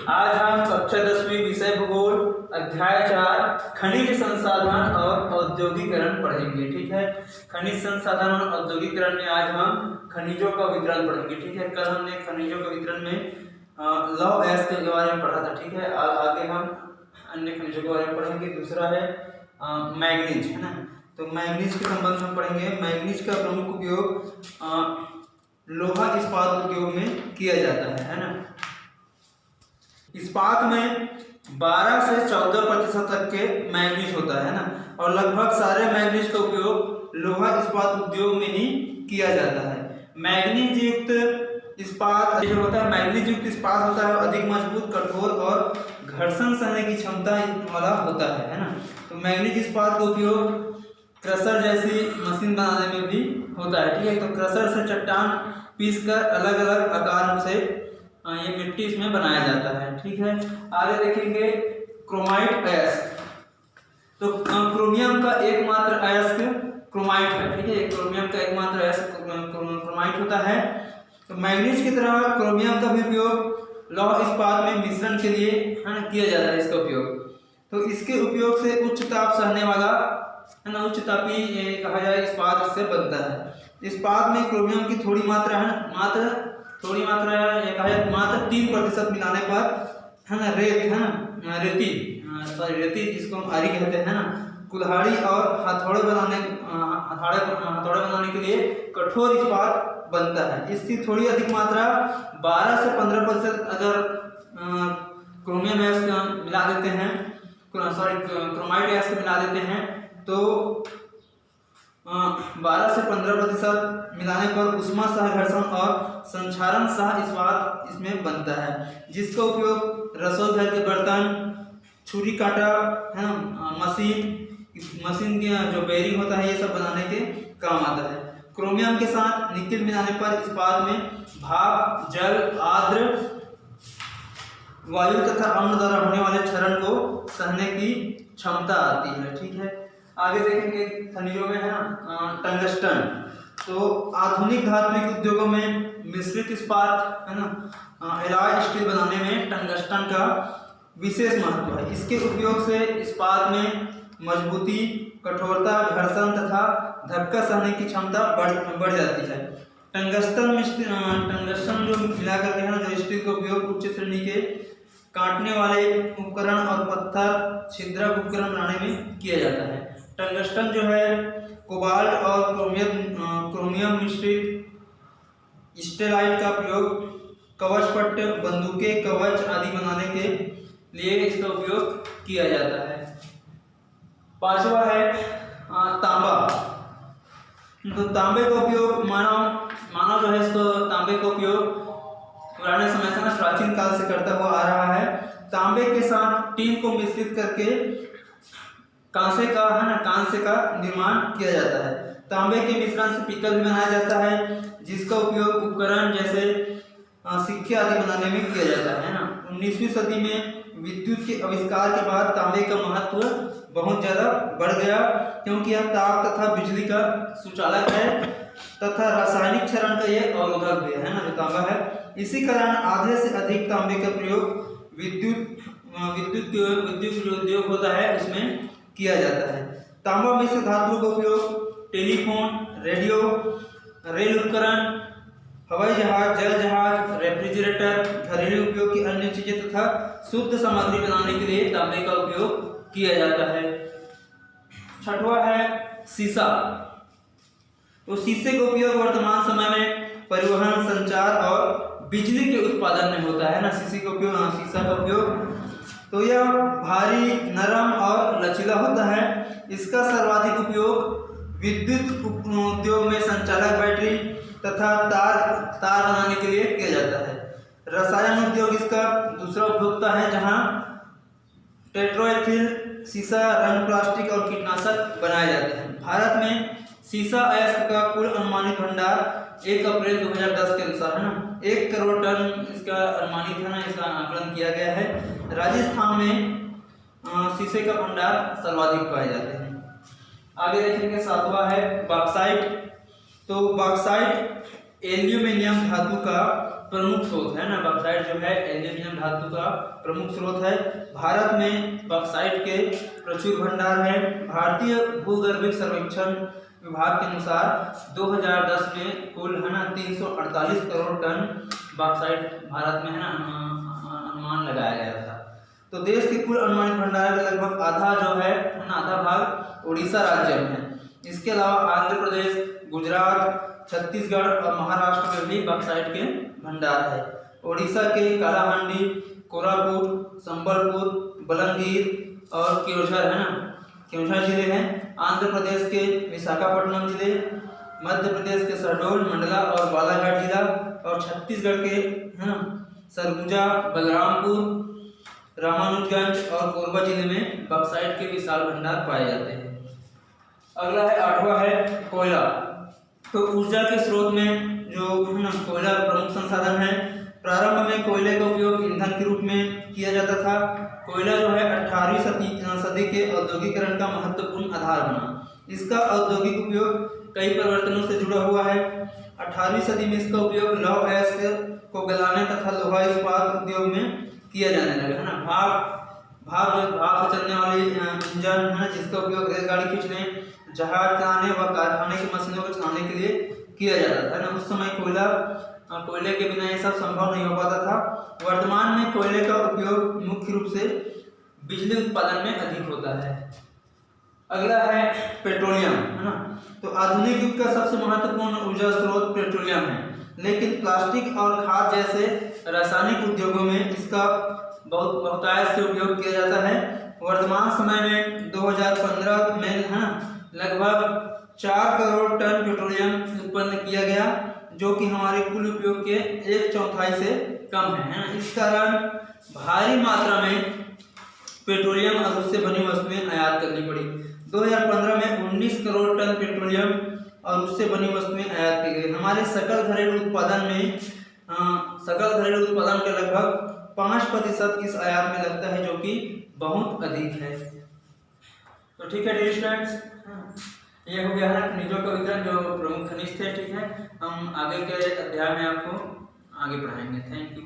आज हम कक्षा 10वीं विषय भूगोल अध्याय 4 खनिज संसाधन और औद्योगिकरण पढ़ेंगे। ठीक है, खनिज संसाधन और औद्योगिकरण में आज हम खनिजों का वितरण पढ़ेंगे। ठीक है, कल हमने खनिजों के वितरण में लौह अयस्क के बारे में पढ़ा था। ठीक है, आगे हम अन्य खनिजों के बारे में पढ़ेंगे। दूसरा है मैग्नीज, है ना। तो मैग्नीज के संबंध में पढ़ेंगे। मैग्नीज का प्रमुख उपयोग लोहा इस्पात उद्योग में किया जाता है ना। इस्पात में 12 से 14% तक के मैग्नीज होता है ना, और लगभग सारे मैग्नीज का उपयोग लोहा इस्पात उद्योग में ही किया जाता है। मैग्नीज युक्त इस्पात जो होता है, मैग्नीज युक्त इस्पात होता है अधिक मजबूत, कठोर और घर्षण सहने की क्षमता वाला होता है ना। तो मैग्नीज इस्पात का उपयोग क्रशर जैसी मशीन बनाने में भी होता है। ठीक है, तो क्रशर से चट्टान पीसकर अलग अलग आकार से ये मिट्टी इसमें बनाया जाता है। ठीक है, आगे देखेंगे क्रोमाइट अयस्क। तो क्रोमियम का एकमात्र अयस्क क्रोमाइट है। ठीक है, क्रोमियम का एकमात्र अयस्क क्रोमाइट होता है। तो मैग्नीज की तरह क्रोमियम का भी उपयोग लौह इस्पात में मिश्रण के लिए है ना किया जाता है इसका उपयोग। तो इसके उपयोग से उच्च ताप सहने वाला है ना, उच्च तापी कहा जाए इस्पात इससे बनता है। इस्पात में क्रोमियम की थोड़ी मात्रा है, मात्र 3% मिलाने पर है ना रेती जिसको हम आरी कहते हैं ना, कुल्हाड़ी और हथौड़े बनाने के लिए कठोर इस्पात बनता है। इसकी थोड़ी अधिक मात्रा 12 से 15% अगर क्रोमियम अयस्क मिला देते हैं, क्रोमाइट अयस्क मिला देते हैं, तो 12 से 15% मिलाने पर उष्मा सह घर्षण और संक्षारण सह इस्पात इसमें बनता है, जिसका उपयोग रसोई घर के बर्तन, छुरी काटा है ना, मशीन के जो बेरिंग होता है, ये सब बनाने के काम आता है। क्रोमियम के साथ निकेल मिलाने पर इस्पात में भाप, जल, आर्द्र वायु तथा अम्ल द्वारा होने वाले क्षरण को सहने की क्षमता आती है। ठीक है, आगे देखेंगे खनिजों में है ना टंगस्टन। तो आधुनिक धात्विक उद्योगों में मिश्रित इस्पात है ना, एलॉय स्टील बनाने में टंगस्टन का विशेष महत्व है। इसके उपयोग से इस्पात में मजबूती, कठोरता, घर्षण तथा धक्का सहने की क्षमता बढ़ जाती है। टंगस्टन जो मिला करके है ना, जो स्टील का उपयोग उच्च श्रेणी के काटने वाले उपकरण और पत्थर छिद्रक उपकरण बनाने में किया जाता है। टंगस्टन जो है कोबाल्ट और क्रोमियम मिश्रित स्टेलाइट का प्रयोग कवच पट्टे, बंदूकें, कवच आदि बनाने के लिए इसका उपयोग किया जाता है। पांचवा है तांबा। तो तांबे का उपयोग मानव जो है इसको तांबे का उपयोग पुराने समय से ना प्राचीन काल से करता हुआ आ रहा है। तांबे के साथ टीन को मिश्रित करके कांसे का निर्माण किया जाता है। तांबे के मिश्रण से पीतल भी बनाया जाता है, जिसका उपयोग उपकरण जैसे सिक्के आदि बनाने में किया जाता है ना। 19वीं सदी में विद्युत के आविष्कार के बाद तांबे का महत्व बहुत ज़्यादा बढ़ गया, क्योंकि यह ताप तथा बिजली का सुचालक है तथा रासायनिक क्षरण का यह अवरोधक भी है ना, जो तांबा है। इसी कारण आधे से अधिक तांबे का प्रयोग विद्युत जो उद्योग होता है उसमें किया जाता है। तांबा मिश्र धातुओं का उपयोग टेलीफोन, रेडियो, रेल उपकरण, हवाई जहाज, जल जहाज, रेफ्रिजरेटर, घरेलू उपयोग की अन्य चीजें तथा शुद्ध सामग्री बनाने के लिए तांबे का उपयोग किया जाता है। छठवां है सीसा। तो शीशे का उपयोग वर्तमान समय में परिवहन, संचार और बिजली के उत्पादन में होता है ना। शीशा का उपयोग तो यह भारी, नरम और लचीला होता है। इसका सर्वाधिक उपयोग विद्युत उद्योग में संचालक बैटरी तथा तार बनाने के लिए किया जाता है। रसायन उद्योग इसका दूसरा उपभोक्ता है, जहां टेट्राएथिल, सीसा, रंग, प्लास्टिक और कीटनाशक बनाए जाते हैं। भारत में सीसा अयस्क का कुल अनुमानित भंडार 1 अप्रैल 2010 के अनुसार है ना 1 करोड़ टन इसका अनुमानित है ना, इसका आकलन किया गया है। राजस्थान में शीशे का भंडार सर्वाधिक पाए जाते हैं। आगे देखेंगे 7वां है बॉक्साइट। तो बॉक्साइट एल्यूमिनियम धातु का प्रमुख स्रोत है ना, बॉक्साइट जो है एल्यूमिनियम धातु का प्रमुख स्रोत है। भारत में बॉक्साइट के प्रचुर भंडार है। भारतीय भूगर्भिक सर्वेक्षण विभाग के अनुसार 2010 में कुल है ना 348 करोड़ टन बॉक्साइट भारत में है ना अनुमान लगाया गया था। तो देश के कुल अनुमानित भंडार का लगभग आधा जो है ना आधा भाग उड़ीसा राज्य में है। इसके अलावा आंध्र प्रदेश, गुजरात, छत्तीसगढ़ और महाराष्ट्र में भी बॉक्साइट के भंडार है। उड़ीसा के कालाहांडी, कोरापुट, संबलपुर, बलंगीर और केओझर है ना केओझर जिले हैं। आंध्र प्रदेश के विशाखापट्टनम जिले, मध्य प्रदेश के शहडोल, मंडला और बालाघाट जिला और छत्तीसगढ़ के है ना सरगुजा, बलरामपुर, रामानुजगंज और कोरबा जिले में बॉक्साइट के विशाल भंडार पाए जाते हैं। अगला है 8वां है कोयला। तो ऊर्जा के स्रोत में जो है ना कोयला प्रमुख संसाधन है। प्रारंभ में कोयले का उपयोग ईंधन के रूप में किया जाता था। कोयला जो है 18वीं सदी के औद्योगिकरण का महत्वपूर्ण आधार बना। इसका औद्योगिक उपयोग कई परिवर्तनों से जुड़ा हुआ है। 18वीं सदी में इसका उपयोग लौह अयस्क को गलाने तथा लोहा इस्पात उद्योग में किया जाने लगा है ना। भाप से चलने वाली इंजन है जिसका उपयोग रेलगाड़ी खींचने, जहाज चलाने व कारखाने की मशीनों को चलाने के लिए किया जाता था ना। उस समय कोयले के बिना ये सब संभव नहीं हो पाता था। वर्तमान में कोयले का उपयोग मुख्य रूप से बिजली उत्पादन में अधिक होता है। अगला है पेट्रोलियम है ना। तो आधुनिक युग का सबसे महत्वपूर्ण ऊर्जा स्रोत पेट्रोलियम है, लेकिन प्लास्टिक और खाद जैसे रासायनिक उद्योगों में इसका बहुतायत से उपयोग किया जाता है। वर्तमान समय में 2015 में है लगभग 4 करोड़ टन पेट्रोलियम उत्पन्न किया गया, जो कि हमारे कुल उपयोग के 1/4 से कम है। इस कारण भारी मात्रा में पेट्रोलियम और उससे बनी वस्तुएं आयात करनी पड़ी। 2015 में 19 करोड़ टन पेट्रोलियम और उससे बनी वस्तुएं आयात की गई। हमारे सकल घरेलू उत्पादन के लगभग 5% इस आयात में लगता है, जो कि बहुत अधिक है। तो ठीक है डियर स्टूडेंट्स, ये हो गया है खनिजों का वितरण जो प्रमुख खनिज थे। ठीक है, हम आगे के अध्याय में आपको आगे पढ़ाएंगे। Thank you.